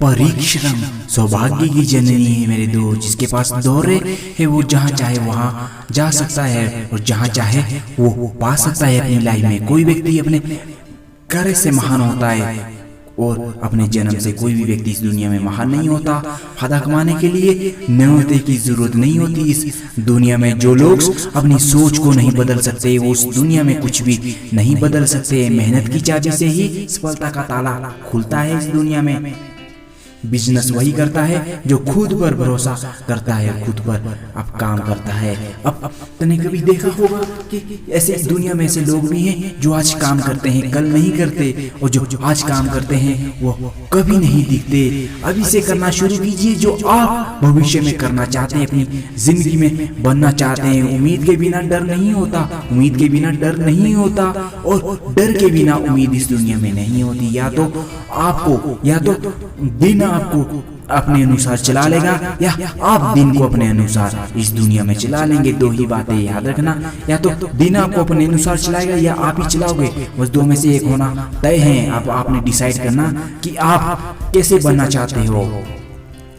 परिश्रम सौभाग्य की जननी है मेरे दोस्त। जिसके पास दौरे है वो जहाँ चाहे वहाँ जा सकता है और जहाँ चाहे वो पा सकता है अपनी लाइफ में। कोई व्यक्ति अपने कार्य से महान होता है और अपने जन्म से कोई भी व्यक्ति इस दुनिया में महान नहीं होता। फायदा कमाने के लिए न्योते की जरूरत नहीं होती। इस दुनिया में जो लोग अपनी सोच को नहीं बदल सकते वो उस दुनिया में कुछ भी नहीं बदल सकते। मेहनत की चाबी से ही सफलता का ताला खुलता है इस दुनिया में। बिजनेस वही करता है जो खुद पर भरोसा करता है, खुद पर अब काम करता है। अब तूने कभी देखा होगा कि ऐसे दुनिया में ऐसे लोग भी हैं जो आज काम करते हैं कल नहीं करते, और जो आज काम करते हैं वो कभी नहीं दिखते। अभी से करना शुरू कीजिए जो आप भविष्य में करना चाहते हैं, अपनी जिंदगी में बनना चाहते हैं। उम्मीद के बिना डर नहीं होता, उम्मीद के बिना डर नहीं होता, और डर के बिना उम्मीद इस दुनिया में नहीं होती। या तो दिन आपको अपने अनुसार चला लेगा या आप दिन को अपने अनुसार इस दुनिया में चला लेंगे। दो ही बातें याद रखना, या तो दिन आपको अपने अनुसार चलाएगा या आप ही चलाओगे। बस दो में से एक होना तय है। अब आपने डिसाइड करना कि आप कैसे बनना चाहते हो।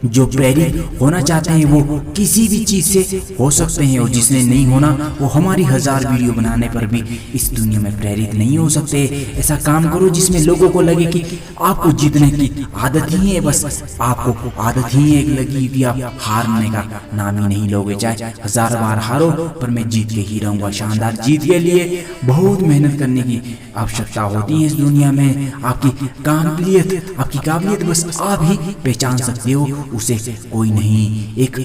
जो प्रेरित होना चाहते हैं वो किसी भी चीज से हो सकते हैं, और जिसने नहीं होना वो हमारी 1000 वीडियो बनाने पर भी इस दुनिया में प्रेरित नहीं हो सकते। ऐसा काम करो जिसमें लोगों को लगे कि आपको जीतने की आदत ही है, बस आपको आदत ही है लगी कि आप हारने का नाम ही नहीं लोगे। चाहे 1000 बार हारो पर मैं जीत के ही रहूंगा। शानदार जीत के लिए बहुत मेहनत करने की आवश्यकता होती है इस दुनिया में। आपकी काबिलियत बस आप ही पहचान सकते हो, उसे कोई नहीं। एक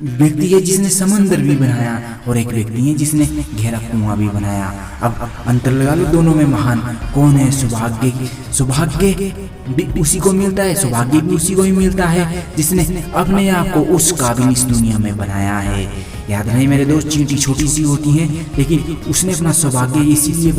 व्यक्ति है जिसने समंदर भी बनाया और एक व्यक्ति है जिसने गहरा कुआं भी बनाया। अब अंतर लगा लो दोनों में महान कौन है। सौभाग्य भी उसी को मिलता है, सौभाग्य भी उसी को ही मिलता है जिसने अपने आप को उस काबिल इस दुनिया में बनाया है। याद रहे मेरे दोस्त, चींटी छोटी सी होती है लेकिन उसने अपना सौभाग्य इसीलिए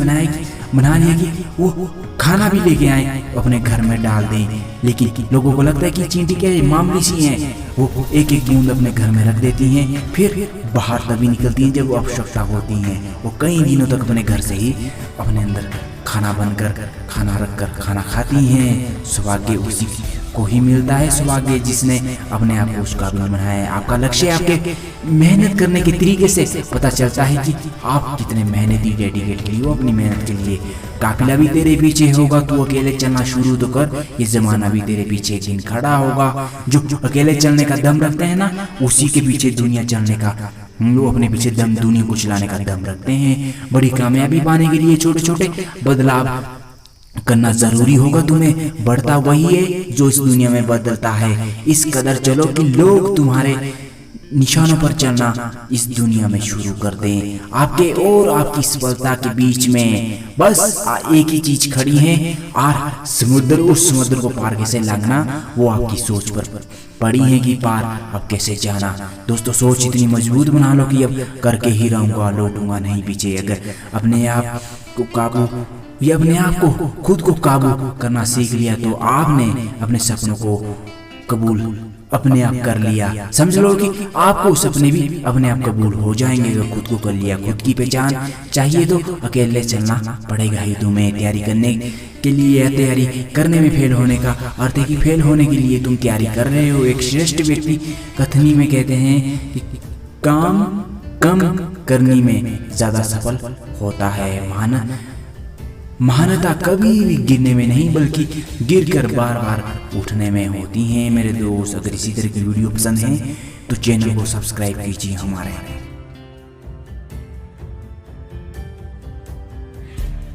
बना लिया कि वो खाना भी लेके आए अपने घर में डाल दें। लेकिन लोगों को लगता है कि चींटी क्या है, मामूली सी हैं। वो एक एक बूंद अपने घर में रख देती हैं, फिर बाहर तभी निकलती हैं जब वो आवश्यकता होती हैं। वो कई दिनों तक अपने घर से ही अपने अंदर खाना बनकर खाना रखकर खाना खाती हैं। सौभाग्य उसी को ही मिलता है, सौभाग्य जिसने अपने आप को उस काबिल बनाया है। आपका लक्ष्य आपके मेहनत करने के तरीके से पता चलता है कि आप कितने मेहनती डेडिकेटेड हो अपनी मेहनत के लिए। काफिला भी तेरे पीछे होगा, तू अकेले चलना शुरू तो कर, ये जमाना भी तेरे पीछे एक दिन खड़ा होगा। जो अकेले चलने का दम रखते हैं ना, उसी के पीछे दुनिया चलने का, लोग अपने पीछे दुनिया को चलाने का दम रखते हैं। बड़ी कामयाबी पाने के लिए छोटे छोटे बदलाव करना जरूरी होगा तुम्हें। बढ़ता वही है जो इस दुनिया में बदलता है। इस कदर चलो कि लोग तुम्हारे निशानों पर चलना इस दुनिया में शुरू कर दें। आपके और आपकी सफलता के बीच में बस एक ही चीज खड़ी है, और उस समुद्र को पार कैसे लांघना वो आपकी सोच पर पड़ी है कि पार अब कैसे जाना। दोस्तों, सोच इतनी मजबूत बना लो कि अब करके ही रहूंगा, लौटूंगा नहीं पीछे। अगर अपने आप को खुद को काबू करना सीख लिया तो आपने अपने सपनों को कबूल अपने आप कर लिया। समझ लो कि आपको सपने भी अपने आप कबूल हो जाएंगे अगर खुद को कर लिया। खुद की पहचान चाहिए तो अकेले चलना पड़ेगा ही तुम्हें। तैयारी करने के लिए, तैयारी करने में फेल होने का अर्थ है कि फेल होने के लिए तुम तैयारी कर रहे हो। एक श्रेष्ठ व्यक्ति कथनी में कहते हैं कि काम कम करने में ज्यादा सफल होता है। महानता कभी भी गिरने में नहीं बल्कि गिरकर बार बार उठने में होती हैं। मेरे दोस्त, अगर इसी तरह की वीडियो पसंद है तो चैनल को सब्सक्राइब कीजिए हमारे।